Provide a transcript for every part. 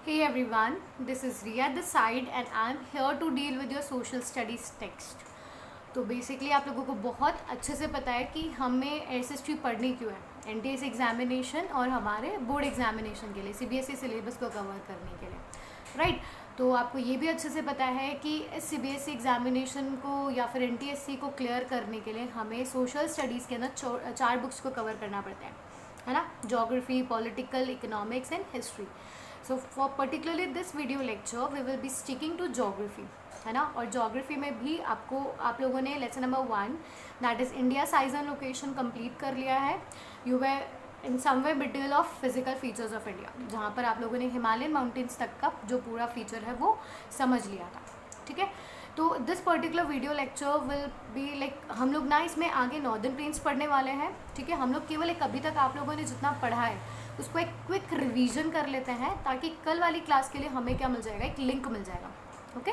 Hey everyone, this is Riya this side and I'm here to deal with your social studies text. तो basically आप लोगों को बहुत अच्छे से पता है कि हमें एसएसटी पढ़नी क्यों है, एनटीएस एग्जामिनेशन और हमारे बोर्ड एग्जामिनेशन के लिए, सीबीएसई सिलेबस को कवर करने के लिए, राइट। तो आपको ये भी अच्छे से पता है कि इस सीबीएसई एग्जामिनेशन को या फिर एनटीएससी को क्लियर करने के लिए हमें सोशल स्टडीज़ के अंदर 4 बुक्स को कवर करना पड़ता है ना, geography, political, economics and history. So for particularly this video lecture we will be sticking to geography, है ना। और जोग्राफी में भी आप लोगों ने lesson number 1 that is India size and location complete कर लिया है। You way in some way middle of physical features of India, जहाँ पर आप लोगों ने हिमालयन माउंटेन्स तक का जो पूरा फीचर है वो समझ लिया था, ठीक है। तो this particular video lecture will be like हम लोग ना इसमें आगे नॉर्दर्न प्लेन्स पढ़ने वाले हैं, ठीक है। हम लोग केवल एक अभी तक आप लोगों ने जितना पढ़ा है उसको एक क्विक रिवीजन कर लेते हैं, ताकि कल वाली क्लास के लिए हमें क्या मिल जाएगा, एक लिंक मिल जाएगा, okay.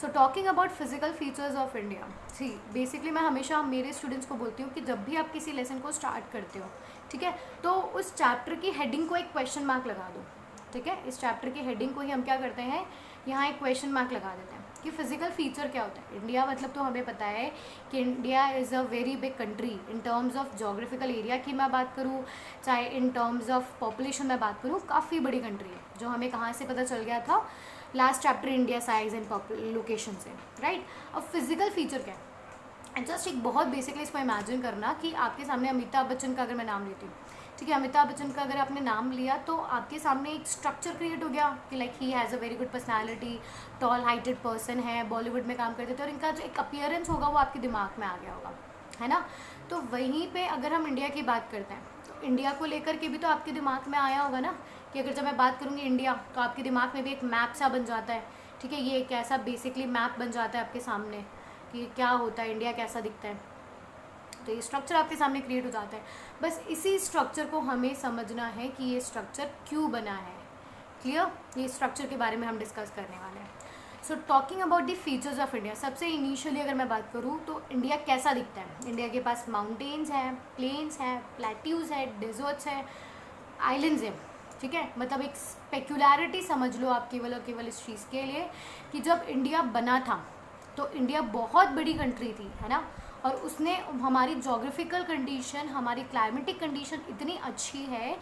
So talking about physical features of India, see basically मैं हमेशा मेरे स्टूडेंट्स को बोलती हूँ कि जब भी आप किसी लेसन को स्टार्ट करते हो, ठीक है, तो उस चैप्टर की हेडिंग को एक क्वेश्चन मार्क लगा दो, ठीक है। इस चैप्टर की हेडिंग को ही हम क्या करते हैं, यहाँ एक क्वेश्चन मार्क लगा देते हैं कि फिजिकल फीचर क्या होता है। इंडिया मतलब तो हमें पता है कि India is a very big country in terms of geographical area की मैं बात करूँ, चाहे इन टर्म्स ऑफ पॉपुलेशन में बात करूँ, काफ़ी बड़ी कंट्री है, जो हमें कहाँ से पता चल गया था, last chapter India size and location से, राइट। अब फिजिकल फीचर क्या है, जस्ट एक बहुत बेसिकली इसको इमेजिन करना कि आपके सामने अमिताभ बच्चन का अगर मैं नाम लेती हूँ, ठीक है, अमिताभ बच्चन का अगर आपने नाम लिया तो आपके सामने एक स्ट्रक्चर क्रिएट हो गया कि like he has a very good personality, toll heighted person है, बॉलीवुड में काम करते थे, और इनका जो एक अपीयरेंस होगा वो आपके दिमाग में आ गया होगा, है ना। तो वहीं पे अगर हम इंडिया की बात करते हैं तो इंडिया को लेकर के भी तो आपके दिमाग में आया होगा ना, कि अगर जब मैं बात करूँगी इंडिया तो आपके दिमाग में भी एक मैप सा बन जाता है, ठीक है। ये एक ऐसा बेसिकली मैप बन जाता है आपके सामने कि क्या होता है, इंडिया कैसा दिखता है, तो ये स्ट्रक्चर आपके सामने क्रिएट हो जाता है। बस इसी स्ट्रक्चर को हमें समझना है कि ये स्ट्रक्चर क्यों बना है, क्लियर। ये स्ट्रक्चर के बारे में हम डिस्कस करने वाले हैं। सो talking about the features of India, सबसे इनिशियली अगर मैं बात करूँ तो इंडिया कैसा दिखता है। इंडिया के पास माउंटेन्स हैं, प्लेन्स हैं, प्लेट्यूज है, डेजर्ट्स है, आइलैंड्स है, ठीक है। मतलब एक स्पेक्युलरिटी समझ लो आप केवल और केवल इस चीज़ के लिए कि जब इंडिया बना था तो इंडिया बहुत बड़ी कंट्री थी, है ना, और उसने हमारी जोग्राफिकल कंडीशन, हमारी क्लाइमेटिक कंडीशन इतनी अच्छी है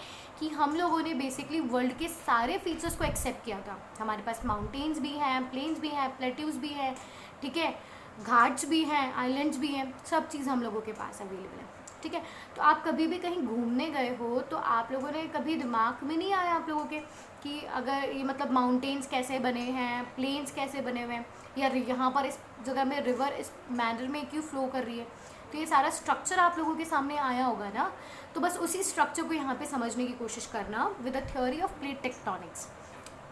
कि हम लोगों ने बेसिकली वर्ल्ड के सारे फीचर्स को एक्सेप्ट किया था। हमारे पास माउंटेन्स भी हैं, प्लेन्स भी हैं, प्लेट्यूज भी हैं, ठीक है, घाट्स भी हैं, आइलैंड्स भी हैं, सब चीज़ हम लोगों के पास अवेलेबल है, ठीक है। तो आप कभी भी कहीं घूमने गए हो तो आप लोगों ने कभी दिमाग में नहीं आया आप लोगों के कि अगर ये मतलब माउंटेन्स कैसे बने हैं, प्लेन्स कैसे बने हुए हैं, या यहाँ पर इस जगह में रिवर इस मैनर में क्यों फ्लो कर रही है, तो ये सारा स्ट्रक्चर आप लोगों के सामने आया होगा ना। तो बस उसी स्ट्रक्चर को यहाँ पे समझने की कोशिश करना with the theory of plate tectonics.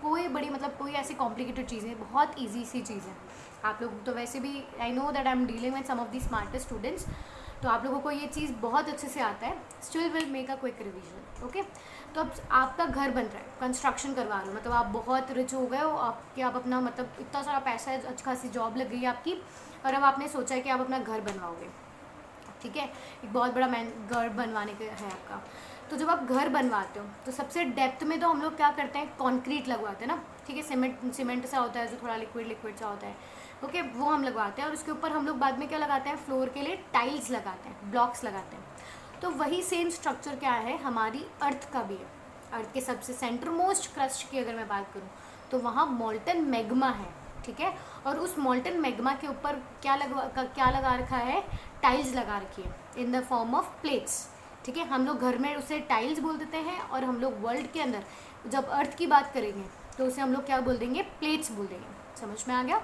कोई बड़ी मतलब कोई ऐसी कॉम्प्लिकेटेड चीज़ है, बहुत ईजी सी चीज़ है। आप लोग तो वैसे भी I know that I am dealing with some of the smartest students, तो आप लोगों को ये चीज़ बहुत अच्छे से आता है। Still will make a quick revision, okay. तो अब आपका घर बन रहा है, कंस्ट्रक्शन करवा रहे हो, मतलब आप बहुत रिच हो गए हो, आप अपना मतलब इतना सारा पैसा है, अच्छी खासी जॉब लग गई है आपकी, और अब आपने सोचा है कि आप अपना घर बनवाओगे, ठीक है, एक बहुत बड़ा घर बनवाने का है आपका। तो जब आप घर बनवाते हो तो सबसे डेप्थ में तो हम लोग क्या करते हैं, कंक्रीट लगवाते हैं ना, ठीक है। सीमेंट सा होता है जो थोड़ा लिक्विड सा होता है, ओके, वो हम लगवाते हैं, और उसके ऊपर हम लोग बाद में क्या लगाते हैं, फ्लोर के लिए टाइल्स लगाते हैं, ब्लॉक्स लगाते हैं। तो वही सेम स्ट्रक्चर क्या है हमारी अर्थ का भी है। अर्थ के सबसे सेंटर मोस्ट क्रस्ट की अगर मैं बात करूँ तो वहाँ मोल्टन मैग्मा है, ठीक है, और उस मोल्टन मैग्मा के ऊपर क्या लगा रखा है, टाइल्स लगा रखी है in the form of plates, ठीक है। हम लोग घर में उसे टाइल्स बोल देते हैं, और हम लोग वर्ल्ड के अंदर जब अर्थ की बात करेंगे तो उसे हम लोग क्या बोल देंगे, प्लेट्स बोल देंगे। समझ में आ गया।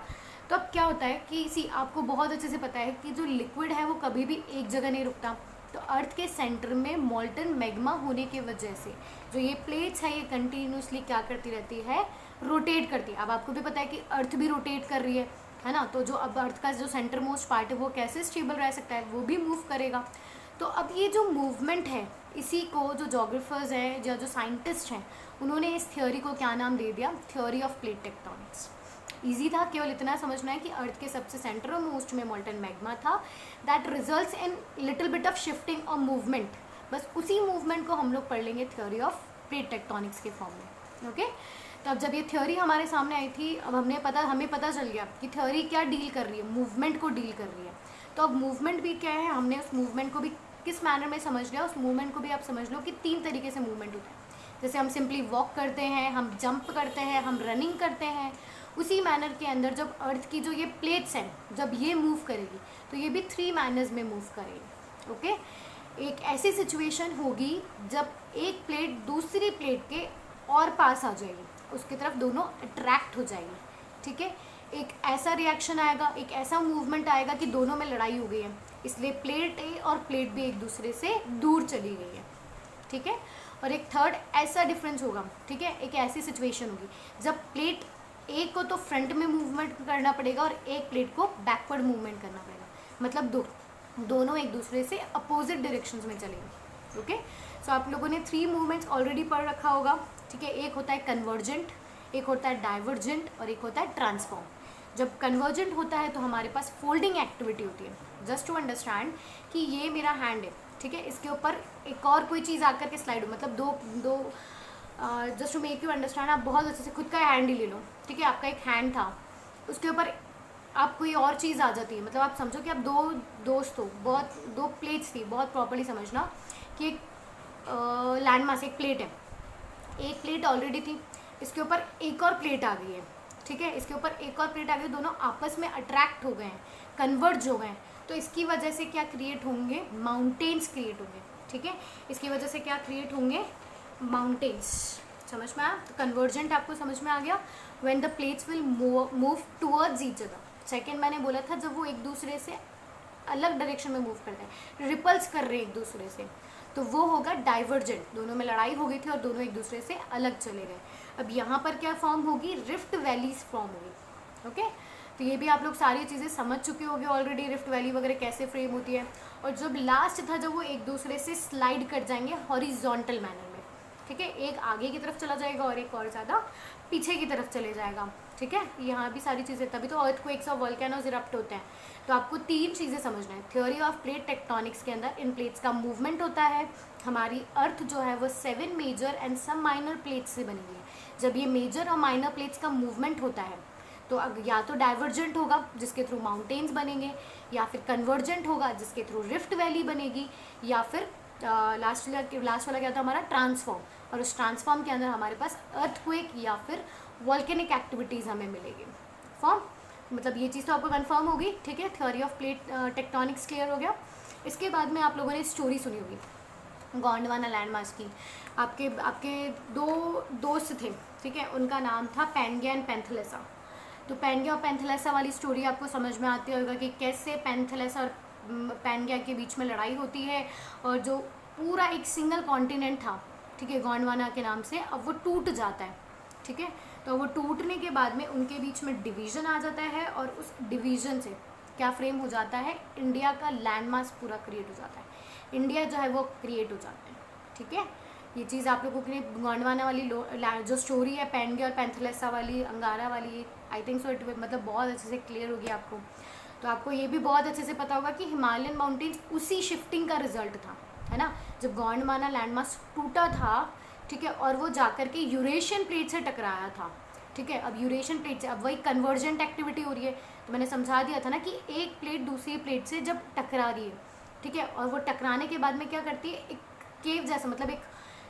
तो अब क्या होता है कि आपको बहुत अच्छे से पता है कि जो लिक्विड है वो कभी भी एक जगह नहीं रुकता। तो अर्थ के सेंटर में मोल्टन मैग्मा होने की वजह से जो ये प्लेट्स है ये कंटिन्यूसली क्या करती रहती है, रोटेट करती है। अब आपको भी पता है कि अर्थ भी रोटेट कर रही है ना, तो जो अब अर्थ का जो सेंटर मोस्ट पार्ट है वो कैसे स्टेबल रह सकता है, वो भी मूव करेगा। तो अब ये जो मूवमेंट है, इसी को जो जोग्राफर्स हैं या जो साइंटिस्ट हैं उन्होंने इस थ्योरी को क्या नाम दे दिया, theory of plate tectonics. Easy था, केवल इतना समझना है कि अर्थ के सबसे सेंटर और मोस्ट में मोल्टन मैग्मा था that results in little bit of shifting और मूवमेंट। बस उसी मूवमेंट को हम लोग पढ़ लेंगे थ्योरी ऑफ प्लेट टेक्टोनिक्स के फॉर्म में, ओके। तो अब जब ये थ्योरी हमारे सामने आई थी, अब हमें पता चल गया कि थ्योरी क्या डील कर रही है, मूवमेंट को डील कर रही है। तो अब मूवमेंट भी क्या है, हमने उस मूवमेंट को भी किस मैनर में समझ लिया, उस मूवमेंट को भी आप समझ लो कि 3 तरीके से मूवमेंट होता है। जैसे हम सिंपली वॉक करते हैं, हम जंप करते हैं, हम रनिंग करते हैं, उसी मैनर के अंदर जब अर्थ की जो ये प्लेट्स हैं जब ये मूव करेगी तो ये भी 3 मैनर्स में मूव करेगी। ओके, एक ऐसी सिचुएशन होगी जब एक प्लेट दूसरी प्लेट के और पास आ जाएगी, उसकी तरफ दोनों अट्रैक्ट हो जाएगी। ठीक है, एक ऐसा रिएक्शन आएगा, एक ऐसा मूवमेंट आएगा कि दोनों में लड़ाई हो गई है, इसलिए प्लेट ए और प्लेट बी एक दूसरे से दूर चली गई है। ठीक है, और एक थर्ड ऐसा डिफरेंस होगा। ठीक है, एक ऐसी सिचुएशन होगी जब प्लेट ए को तो फ्रंट में मूवमेंट करना पड़ेगा और एक प्लेट को बैकवर्ड मूवमेंट करना पड़ेगा, मतलब दोनों एक दूसरे से अपोजिट डायरेक्शंस में चलेंगे। ओके, सो आप लोगों ने 3 मूवमेंट्स ऑलरेडी पढ़ रखा होगा। ठीक है, एक होता है कन्वर्जेंट, एक होता है डाइवर्जेंट और एक होता है ट्रांसफॉर्म। जब कन्वर्जेंट होता है तो हमारे पास फोल्डिंग एक्टिविटी होती है। जस्ट टू अंडरस्टैंड कि ये मेरा हैंड है, ठीक है, इसके ऊपर एक और कोई चीज़ आकर के स्लाइड हो, मतलब दो just to make you understand, आप बहुत अच्छे से खुद का हैंड ही ले लो। ठीक है, आपका एक हैंड था, उसके ऊपर आप कोई और चीज़ आ जाती है, मतलब आप समझो कि आप 2 दोस्त हो, बहुत 2 प्लेट्स थी, बहुत प्रॉपर्ली समझना कि एक लैंड मास, एक प्लेट है, एक प्लेट ऑलरेडी थी, इसके ऊपर एक और प्लेट आ गई है। ठीक है, इसके ऊपर एक और प्लेट आ गई, दोनों आपस में अट्रैक्ट हो गए हैं, कन्वर्ज हो गए हैं, तो इसकी वजह से क्या क्रिएट होंगे, माउंटेन्स क्रिएट होंगे। ठीक है, इसकी वजह से क्या क्रिएट होंगे, माउंटेन्स। समझ में आया? तो कन्वर्जेंट आपको समझ में आ गया, when the plates will move towards each other. Second मैंने बोला था जब वो एक दूसरे से अलग डायरेक्शन में मूव करते हैं, रिपल्स कर रहे हैं एक दूसरे से, तो वो होगा डाइवर्जेंट, दोनों में लड़ाई हो गई थी और दोनों एक दूसरे से अलग चले गए। अब यहाँ पर क्या फॉर्म होगी, रिफ्ट वैलीज फॉर्म होगी। ओके, तो ये भी आप लोग सारी चीज़ें समझ चुके होंगे ऑलरेडी, रिफ्ट वैली वगैरह कैसे फ्रेम होती है। और जब लास्ट था जब वो एक दूसरे से स्लाइड कर जाएंगे हॉरिजॉन्टल मैनर में। ठीक है, एक आगे की तरफ चला जाएगा और एक और ज़्यादा पीछे की तरफ चले जाएगा। ठीक है, यहाँ भी सारी चीज़ें, तभी तो अर्थक्वेक्स और वोल्केनोज इरप्ट होते हैं। तो आपको 3 चीज़ें समझना है। थ्योरी ऑफ प्लेट टेक्टोनिक्स के अंदर इन प्लेट्स का मूवमेंट होता है। हमारी अर्थ जो है वो 7 major and some minor plates से बनी हुई है। जब ये मेजर और माइनर प्लेट्स का मूवमेंट होता है तो या तो डाइवर्जेंट होगा जिसके थ्रू माउंटेन्स बनेंगे, या फिर कन्वर्जेंट होगा जिसके थ्रू रिफ्ट वैली बनेगी, या फिर लास्ट वाला क्या था हमारा, ट्रांसफॉर्म। और उस ट्रांसफॉर्म के अंदर हमारे पास अर्थक्वेक या फिर वॉल्केनिक एक्टिविटीज़ हमें मिलेगी। फॉर्म मतलब ये चीज़ तो आपको कंफर्म होगी। ठीक है, theory of plate tectonics clear हो गया। इसके बाद में आप लोगों ने स्टोरी सुनी होगी गोंडवाना लैंड मास की। आपके 2 दोस्त थे, ठीक है, उनका नाम था पैनगिया एंड पैंथलेसा। तो पैनगिया और पैंथलेसा वाली स्टोरी आपको समझ में आती होगा कि कैसे पैंथलेसा और पैनगिया के बीच में लड़ाई होती है, और जो पूरा एक सिंगल कॉन्टिनेंट था, ठीक है, गोंडवाना के नाम से, अब वो टूट जाता है। ठीक है, तो वो टूटने के बाद में उनके बीच में डिवीज़न आ जाता है, और उस डिवीज़न से क्या फ्रेम हो जाता है, इंडिया का लैंडमास पूरा क्रिएट हो जाता है, इंडिया जो है वो क्रिएट हो जाता है। ठीक है, ये चीज़ आप लोगों के लिए गोंडवाना वाली जो स्टोरी है पैनगिया और पैंथलेसा वाली, अंगारा वाली, आई थिंक सो इट मतलब बहुत अच्छे से क्लियर होगी आपको। तो आपको ये भी बहुत अच्छे से पता होगा कि हिमालयन माउंटेन्स उसी शिफ्टिंग का रिजल्ट था, है ना, जब गोंडवाना लैंडमास टूटा था। ठीक है, और वो जाकर के यूरेशियन प्लेट से टकराया था। ठीक है, अब यूरेशियन प्लेट से अब वही कन्वर्जेंट एक्टिविटी हो रही है। तो मैंने समझा दिया था ना कि एक प्लेट दूसरी प्लेट से जब टकरा रही है, ठीक है, और वो टकराने के बाद में क्या करती है, एक केव जैसा, मतलब एक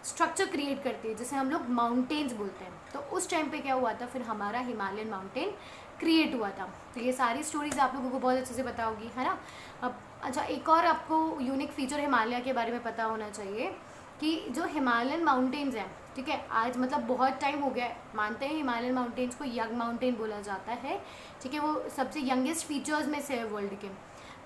स्ट्रक्चर क्रिएट करती है जिसे हम लोग माउंटेन्स बोलते हैं। तो उस टाइम पे क्या हुआ था, फिर हमारा हिमालयन माउंटेन क्रिएट हुआ था। तो ये सारी स्टोरीज आप लोगों को बहुत अच्छे से पता होगी, है ना। अब अच्छा, एक और आपको यूनिक फीचर हिमालय के बारे में पता होना चाहिए कि जो हिमालयन माउंटेन्स हैं, ठीक है, आज मतलब बहुत टाइम हो गया है, मानते हैं हिमालयन माउंटेन्स को यंग माउंटेन बोला जाता है। ठीक है, वो सबसे यंगेस्ट फीचर्स में से है वर्ल्ड के।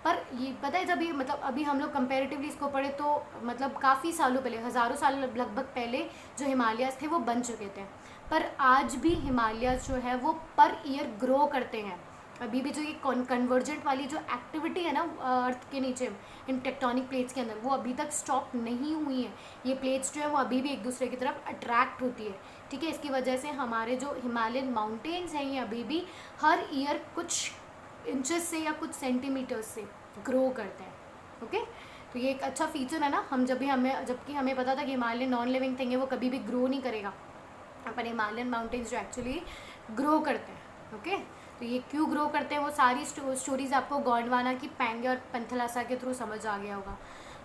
पर ये पता है, जब ये मतलब अभी हम लोग कंपैरेटिवली इसको पढ़े तो मतलब काफ़ी सालों पहले, हज़ारों साल लगभग पहले जो हिमालयाज़ थे वो बन चुके थे। पर आज भी हिमालयाज़ जो है वो पर ईयर ग्रो करते हैं। अभी भी जो ये कन्वर्जेंट वाली जो एक्टिविटी है ना अर्थ के नीचे इन टेक्टोनिक प्लेट्स के अंदर, वो अभी तक स्टॉप नहीं हुई है। ये प्लेट्स जो है वो अभी भी एक दूसरे की तरफ अट्रैक्ट होती है। ठीक है, इसकी वजह से हमारे जो हिमालयन माउंटेन्स हैं ये अभी भी हर ईयर कुछ इंचेस से या कुछ सेंटीमीटर्स से ग्रो करते हैं। ओके, तो ये एक अच्छा फीचर है ना। जबकि हमें पता था कि हिमालयन नॉन लिविंग थिंग है, वो कभी भी ग्रो नहीं करेगा, अपन हिमालयन माउंटेन्स जो एक्चुअली ग्रो करते हैं। ओके, तो ये क्यों ग्रो करते हैं वो सारी स्टोरीज आपको गोंडवाना की, पैंगे और पंथलासा के थ्रू समझ आ गया होगा।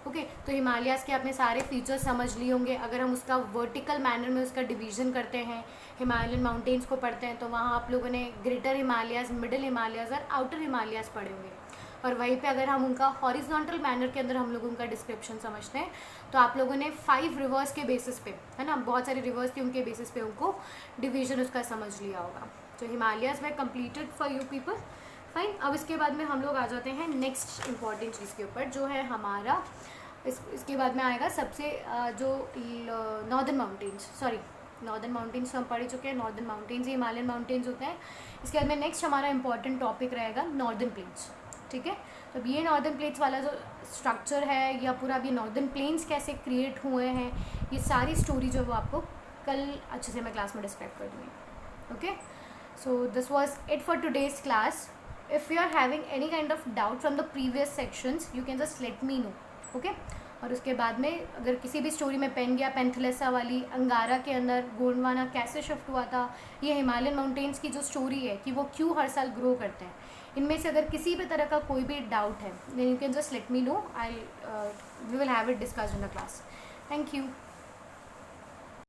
ओके, तो हिमालयाज़ के आपने सारे फीचर्स समझ लिए होंगे। अगर हम उसका वर्टिकल मैनर में उसका डिवीज़न करते हैं, हिमालयन माउंटेन्स को पढ़ते हैं, तो वहाँ आप लोगों ने ग्रेटर हिमालयाज़, मिडिल हिमालयाज़ और आउटर हिमालयाज़ पढ़े होंगे। और वहीं पे अगर हम उनका हॉरिजॉन्टल मैनर के अंदर हम लोग उनका डिस्क्रिप्शन समझते हैं, तो आप लोगों ने 5 रिवर्स के बेसिस पे, है ना, बहुत सारे रिवर्स थे, उनके बेसिस पे उनको डिवीज़न उसका समझ लिया होगा। तो Himalayas way completed for you people. Fine, अब इसके बाद में हम लोग आ जाते हैं नेक्स्ट इम्पॉर्टेंट चीज़ के ऊपर, जो है हमारा इसके बाद में आएगा सबसे जो northern mountains, sorry northern mountains तो हम पढ़ चुके हैं, नॉर्दर्न माउंटेन्स ही हिमालयन माउंटेन्स होते हैं। इसके बाद में नेक्स्ट हमारा इंपॉर्टेंट टॉपिक रहेगा नॉर्दर्न प्लेन्स। ठीक है, तो अब ये नॉर्दर्न प्लेन्स वाला जो स्ट्रक्चर है या पूरा अभी नॉर्दर्न प्लेन्स कैसे क्रिएट हुए हैं, ये सारी स्टोरी जो वो आपको कल अच्छे से मैं क्लास में डिस्क्राइब कर दूँगी। Okay, so this was it for today's class. If you are having any kind of doubt from the previous sections, you can just let me know. Okay, और उसके बाद में अगर किसी भी स्टोरी में पेंगिया, पेंथलेसा वाली, अंगारा के अंदर गोंडवाना कैसे शिफ्ट हुआ था, ये हिमालयन माउंटेन्स की जो स्टोरी है कि वो क्यों हर साल ग्रो करते हैं, इनमें से अगर किसी भी तरह का कोई भी डाउट है, then you can just let me know, I we will have it discussed in the class. Thank you.